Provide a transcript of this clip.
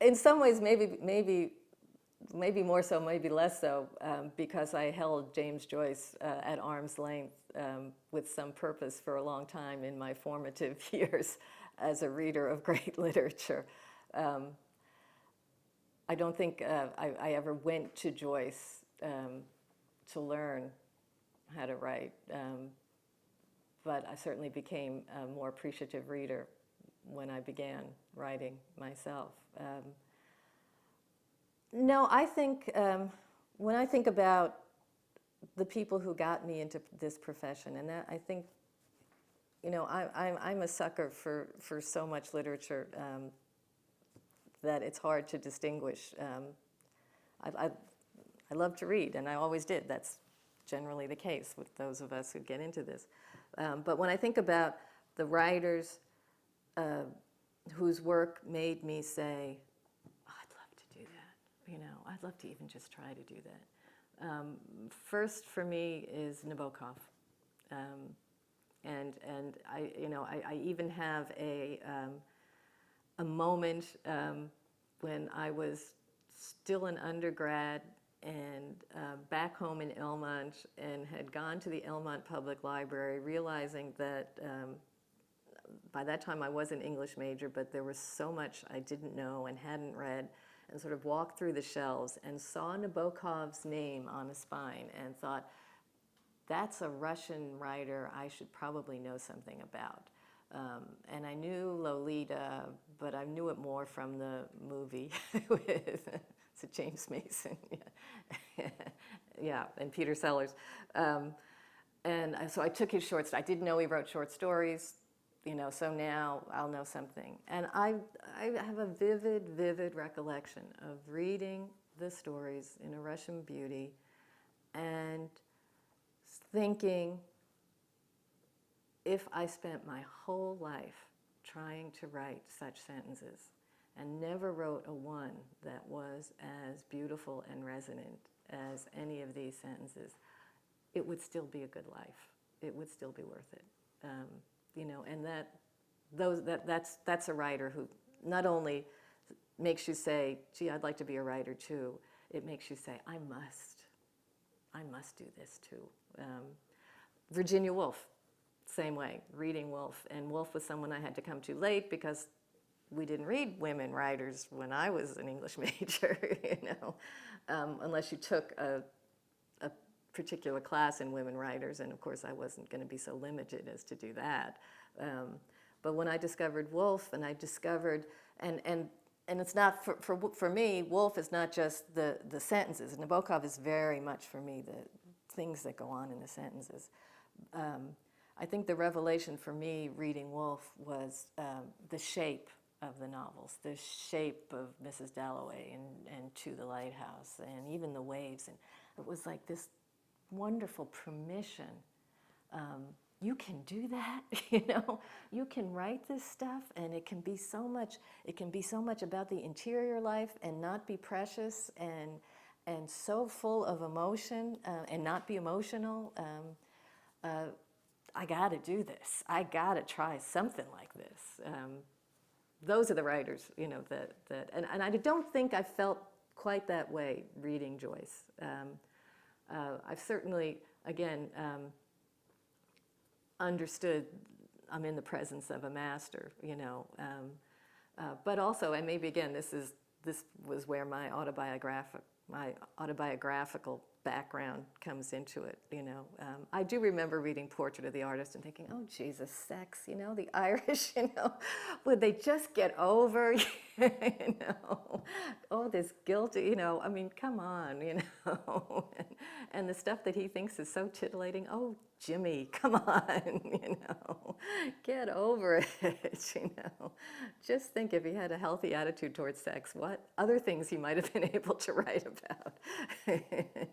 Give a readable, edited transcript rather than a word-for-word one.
in some ways, maybe more so, maybe less so, because I held James Joyce at arm's length with some purpose for a long time in my formative years as a reader of great literature. I don't think I ever went to Joyce to learn how to write, but I certainly became a more appreciative reader when I began writing myself. No, I think when I think about the people who got me into this profession, and that I think, you know, I'm a sucker for so much literature that it's hard to distinguish. I love to read, and I always did. That's generally the case with those of us who get into this. But when I think about the writers whose work made me say, oh, I'd love to do that. You know, I'd love to even just try to do that. First for me is Nabokov. And I, you know, I even have a moment when I was still an undergrad and back home in Elmont, and had gone to the Elmont Public Library, realizing that by that time I was an English major, but there was so much I didn't know and hadn't read, and sort of walked through the shelves and saw Nabokov's name on a spine and thought, that's a Russian writer I should probably know something about. And I knew Lolita, but I knew it more from the movie with James Mason, yeah, and Peter Sellers. And so I took his short stories. I didn't know he wrote short stories, you know, so now I'll know something. And I have a vivid recollection of reading the stories in A Russian Beauty and thinking, if I spent my whole life trying to write such sentences and never wrote a one that was as beautiful and resonant as any of these sentences, it would still be a good life. It would still be worth it. You know, and that's a writer who not only makes you say, gee, I'd like to be a writer too, it makes you say, I must do this too. Virginia Woolf, same way, reading Woolf. And Woolf was someone I had to come to late because we didn't read women writers when I was an English major, you know, unless you took a particular class in women writers, and of course I wasn't going to be so limited as to do that. But when I discovered Woolf, and I discovered, and it's not, for me, Woolf is not just the sentences. Nabokov is very much, for me, the things that go on in the sentences. I think the revelation for me reading Woolf was the shape of the novels, the shape of Mrs. Dalloway and To the Lighthouse, and even the waves. And it was like this wonderful permission. You can do that, you know. You can write this stuff, and it can be so much. It can be so much about the interior life, and not be precious, and so full of emotion, and not be emotional. I got to do this. I got to try something like this. Those are the writers, you know, and I don't think I felt quite that way reading Joyce. I've certainly, again, understood I'm in the presence of a master, you know, but also, and maybe again, this was where my autobiographical background comes into it, you know. I do remember reading Portrait of the Artist and thinking, oh Jesus, sex, you know, the Irish, you know, would they just get over, you know, oh, this guilty, you know, I mean, come on, you know, and the stuff that he thinks is so titillating, oh, Jimmy, come on, you know, get over it, you know. Just think if he had a healthy attitude towards sex, what other things he might have been able to write about. You know?